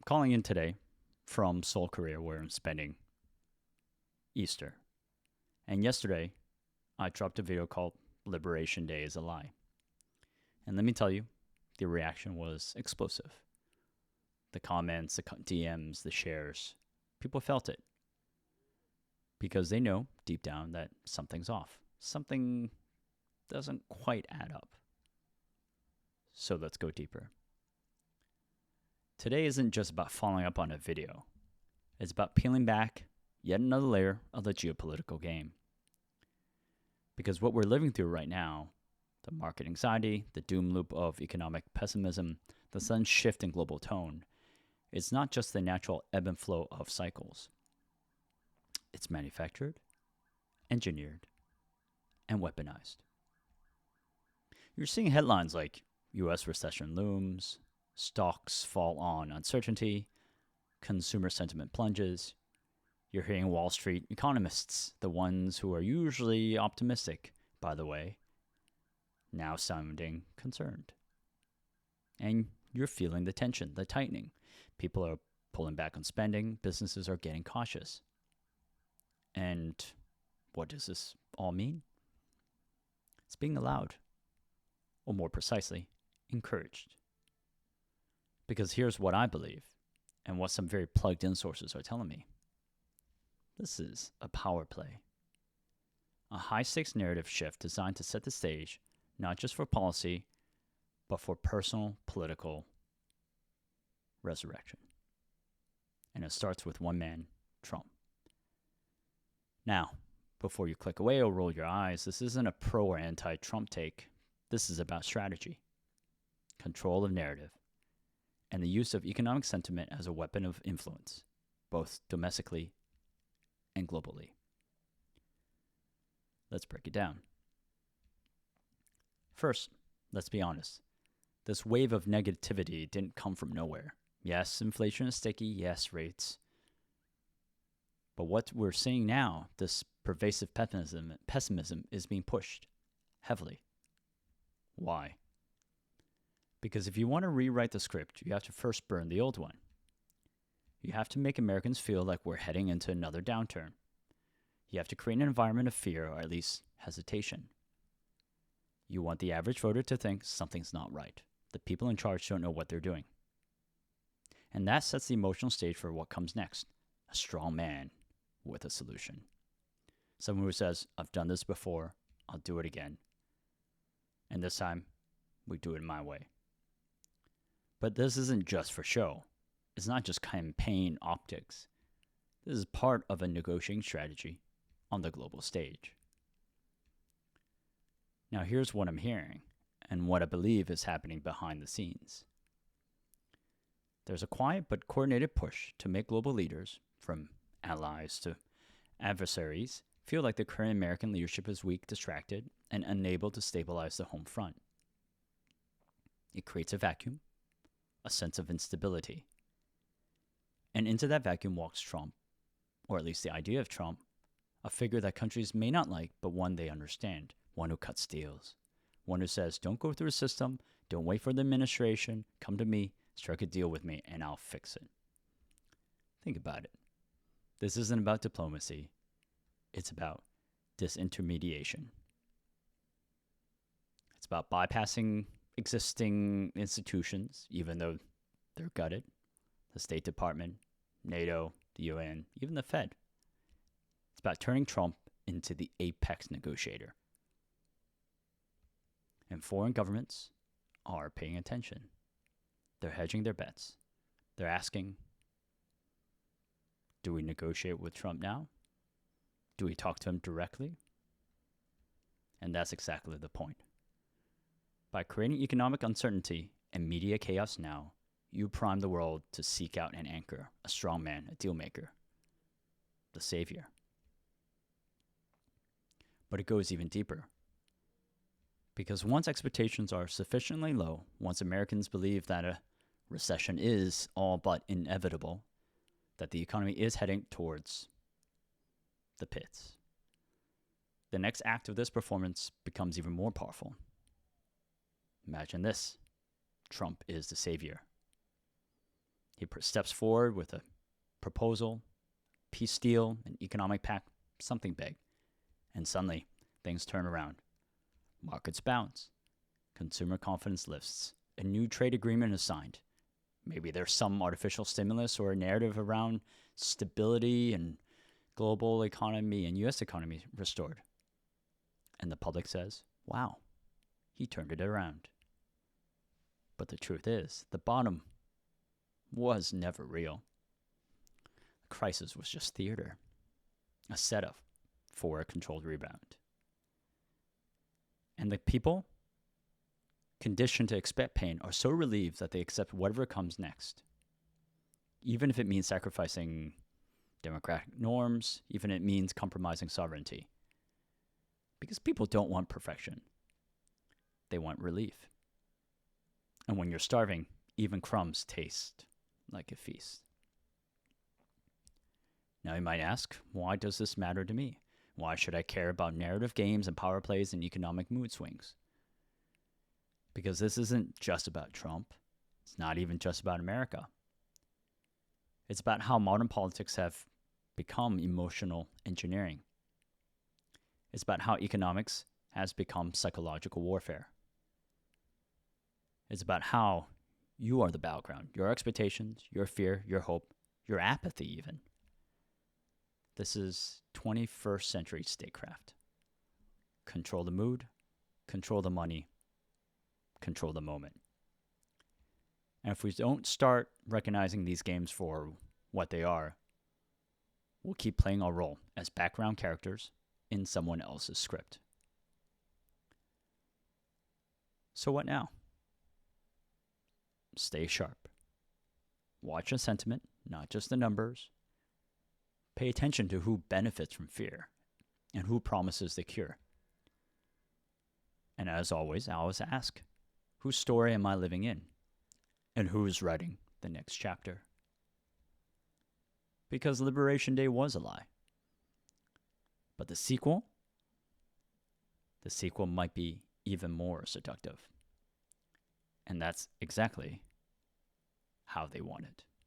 calling in today from Seoul, Korea, where I'm spending Easter. And yesterday, I dropped a video called Liberation Day is a Lie. And let me tell you, the reaction was explosive. The comments, the DMs, the shares, people felt it. Because they know deep down that something's off. Something doesn't quite add up. So let's go deeper. Today isn't just about following up on a video. It's about peeling back yet another layer of the geopolitical game. Because what we're living through right now, the market anxiety, the doom loop of economic pessimism, the sudden shift in global tone, it's not just the natural ebb and flow of cycles. It's manufactured, engineered, and weaponized. You're seeing headlines like U.S. recession looms, stocks fall on uncertainty, consumer sentiment plunges. You're hearing Wall Street economists, the ones who are usually optimistic, by the way, now sounding concerned. And you're feeling the tension, the tightening. People are pulling back on spending, businesses are getting cautious. And what does this all mean? It's being allowed, or more precisely, encouraged. Because here's what I believe, and what some very plugged in sources are telling me. This is a power play. A high stakes narrative shift designed to set the stage, not just for policy, but for personal political resurrection. And it starts with one man, Trump. Now, before you click away or roll your eyes, this isn't a pro or anti-Trump take. This is about strategy, control of narrative, and the use of economic sentiment as a weapon of influence, both domestically and globally. Let's break it down. First, let's be honest. This wave of negativity didn't come from nowhere. Yes, inflation is sticky. Yes, rates. But what we're seeing now, this pervasive pessimism is being pushed heavily. Why? Because if you want to rewrite the script, you have to first burn the old one. You have to make Americans feel like we're heading into another downturn. You have to create an environment of fear, or at least hesitation. You want the average voter to think something's not right. The people in charge don't know what they're doing. And that sets the emotional stage for what comes next. A strong man with a solution. Someone who says, I've done this before, I'll do it again. And this time, we do it my way. But this isn't just for show. It's not just campaign optics. This is part of a negotiating strategy on the global stage. Now here's what I'm hearing, and what I believe is happening behind the scenes. There's a quiet but coordinated push to make global leaders, from allies to adversaries, feel like the current American leadership is weak, distracted, and unable to stabilize the home front. It creates a vacuum, a sense of instability. And into that vacuum walks Trump, or at least the idea of Trump, a figure that countries may not like, but one they understand, one who cuts deals, one who says, don't go through a system, don't wait for the administration, come to me, strike a deal with me, and I'll fix it. Think about it. This isn't about diplomacy. It's about disintermediation. It's about bypassing existing institutions, even though they're gutted. The State Department, NATO, the UN, even the Fed. It's about turning Trump into the apex negotiator. And foreign governments are paying attention. They're hedging their bets. They're asking, do we negotiate with Trump now? Do we talk to him directly? And that's exactly the point. By creating economic uncertainty and media chaos now, you prime the world to seek out an anchor, a strong man, a dealmaker, the savior. But it goes even deeper. Because once expectations are sufficiently low, once Americans believe that a recession is all but inevitable, that the economy is heading towards the pits, the next act of this performance becomes even more powerful. Imagine this. Trump is the savior. He steps forward with a proposal, peace deal, an economic pact, something big. And suddenly, things turn around. Markets bounce. Consumer confidence lifts. A new trade agreement is signed. Maybe there's some artificial stimulus or a narrative around stability and global economy and U.S. economy restored. And the public says, wow, he turned it around. But the truth is, the bottom was never real. The crisis was just theater, a setup for a controlled rebound. And the people, conditioned to expect pain, are so relieved that they accept whatever comes next. Even if it means sacrificing democratic norms, even if it means compromising sovereignty. Because people don't want perfection. They want relief. And when you're starving, even crumbs taste like a feast. Now you might ask, why does this matter to me? Why should I care about narrative games and power plays and economic mood swings? Because this isn't just about Trump. It's not even just about America. It's about how modern politics have become emotional engineering. It's about how economics has become psychological warfare. It's about how you are the battleground, your expectations, your fear, your hope, your apathy even. This is 21st century statecraft. Control the mood, control the money, control the moment. And if we don't start recognizing these games for what they are, we'll keep playing our role as background characters in someone else's script. So what now? Stay sharp. Watch the sentiment, not just the numbers. Pay attention to who benefits from fear and who promises the cure. And as always, I always ask, whose story am I living in? And who's writing the next chapter? Because Liberation Day was a lie. But the sequel might be even more seductive. And that's exactly how they want it.